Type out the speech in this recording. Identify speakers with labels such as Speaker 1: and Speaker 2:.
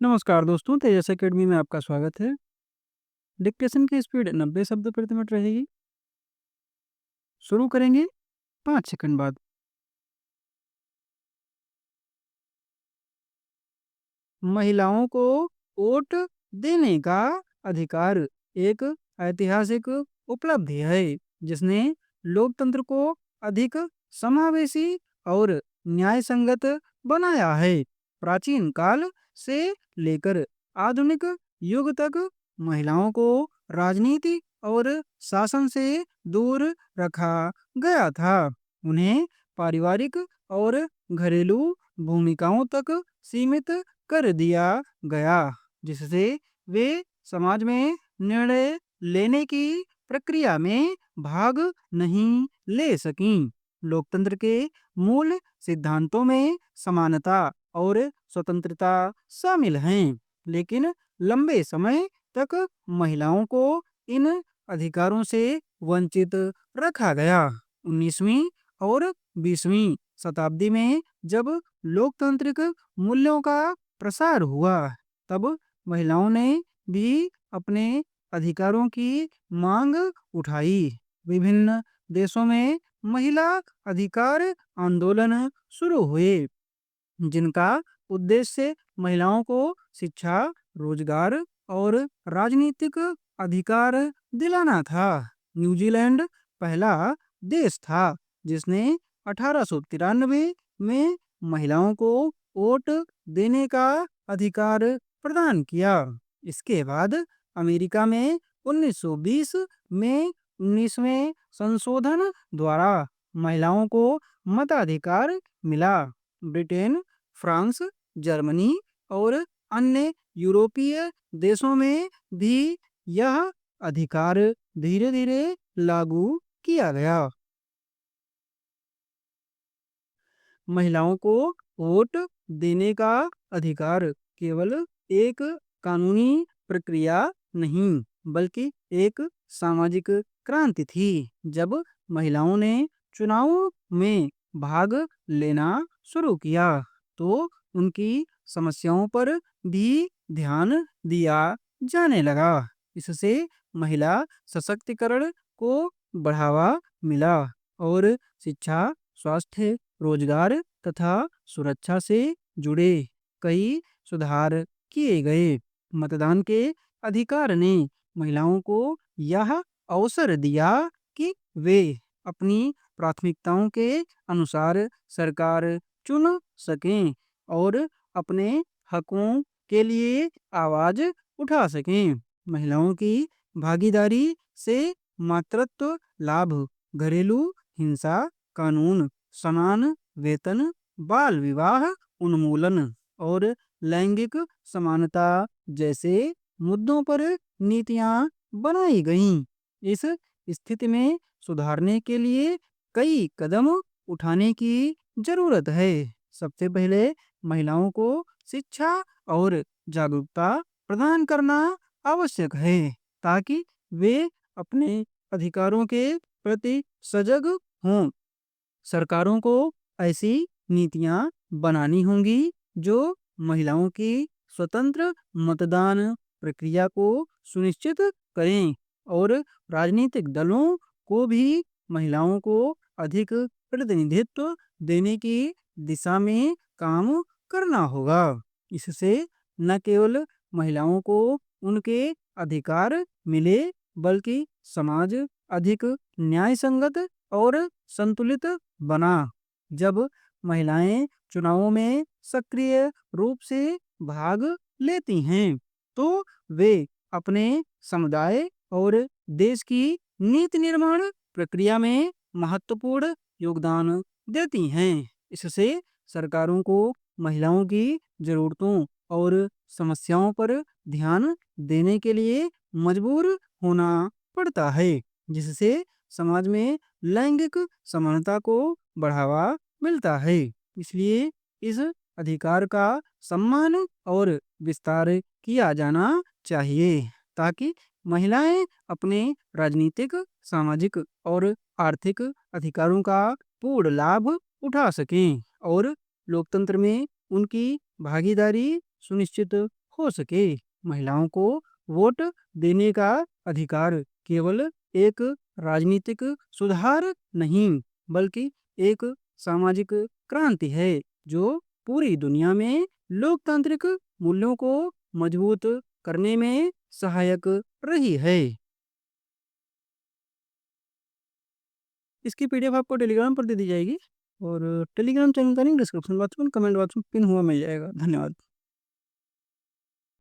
Speaker 1: नमस्कार दोस्तों, तेजस एकेडमी में आपका स्वागत है। डिक्टेशन की स्पीड 90 शब्द प्रति मिनट रहेगी। शुरू करेंगे 5 सेकंड बाद। महिलाओं को वोट देने का अधिकार एक ऐतिहासिक उपलब्धि है जिसने लोकतंत्र को अधिक समावेशी और न्याय संगत बनाया है। प्राचीन काल से लेकर आधुनिक युग तक महिलाओं को राजनीति और शासन से दूर रखा गया था। उन्हें पारिवारिक और घरेलू भूमिकाओं तक सीमित कर दिया गया, जिससे वे समाज में निर्णय लेने की प्रक्रिया में भाग नहीं ले सकीं। लोकतंत्र के मूल सिद्धांतों में समानता और स्वतंत्रता शामिल हैं, लेकिन लंबे समय तक महिलाओं को इन अधिकारों से वंचित रखा गया। 19वीं और 20वीं शताब्दी में जब लोकतांत्रिक मूल्यों का प्रसार हुआ, तब महिलाओं ने भी अपने अधिकारों की मांग उठाई। विभिन्न देशों में महिला अधिकार आंदोलन शुरू हुए, जिनका उद्देश्य महिलाओं को शिक्षा, रोजगार और राजनीतिक अधिकार दिलाना था। न्यूजीलैंड पहला देश था जिसने 1893 में महिलाओं को वोट देने का अधिकार प्रदान किया। इसके बाद अमेरिका में 1920 में 19वें संशोधन द्वारा महिलाओं को मताधिकार मिला। ब्रिटेन, फ्रांस, जर्मनी और अन्य यूरोपीय देशों में भी यह अधिकार धीरे धीरे लागू किया गया। महिलाओं को वोट देने का अधिकार केवल एक कानूनी प्रक्रिया नहीं, बल्कि एक सामाजिक क्रांति थी। जब महिलाओं ने चुनाव में भाग लेना शुरू किया, तो उनकी समस्याओं पर भी ध्यान दिया जाने लगा। इससे महिला सशक्तिकरण को बढ़ावा मिला और शिक्षा, स्वास्थ्य, रोजगार तथा सुरक्षा से जुड़े कई सुधार किए गए। मतदान के अधिकार ने महिलाओं को यह अवसर दिया कि वे अपनी प्राथमिकताओं के अनुसार सरकार चुन सकें और अपने हकों के लिए आवाज उठा सकें। महिलाओं की भागीदारी से मातृत्व लाभ, घरेलू हिंसा कानून, समान वेतन, बाल विवाह उन्मूलन और लैंगिक समानता जैसे मुद्दों पर नीतियां बनाई गईं। इस स्थिति में सुधारने के लिए कई कदम उठाने की जरूरत है। सबसे पहले महिलाओं को शिक्षा और जागरूकता प्रदान करना आवश्यक है, ताकि वे अपने अधिकारों के प्रति सजग हों। सरकारों को ऐसी नीतियां बनानी होंगी जो महिलाओं की स्वतंत्र मतदान प्रक्रिया को सुनिश्चित करें, और राजनीतिक दलों को भी महिलाओं को अधिक प्रतिनिधित्व देने की दिशा में काम करना होगा। इससे न केवल महिलाओं को उनके अधिकार मिले, बल्कि समाज अधिक न्याय संगत और संतुलित बना। जब महिलाएं चुनावों में सक्रिय रूप से भाग लेती हैं, तो वे अपने समुदाय और देश की नीति निर्माण प्रक्रिया में महत्वपूर्ण योगदान देती हैं। इससे सरकारों को महिलाओं की जरूरतों और समस्याओं पर ध्यान देने के लिए मजबूर होना पड़ता है, जिससे समाज में लैंगिक समानता को बढ़ावा मिलता है। इसलिए इस अधिकार का सम्मान और विस्तार किया जाना चाहिए, ताकि महिलाएं अपने राजनीतिक, सामाजिक और आर्थिक अधिकारों का पूर्ण लाभ उठा सकें और लोकतंत्र में उनकी भागीदारी सुनिश्चित हो सके। महिलाओं को वोट देने का अधिकार केवल एक राजनीतिक सुधार नहीं, बल्कि एक सामाजिक क्रांति है जो पूरी दुनिया में लोकतांत्रिक मूल्यों को मजबूत करने में सहायक रही है। इसकी पीडीएफ आपको टेलीग्राम पर दे दी जाएगी और टेलीग्राम चैनल का लिंक डिस्क्रिप्शन बॉक्स में कमेंट बॉक्स में पिन हुआ मिल जाएगा। धन्यवाद।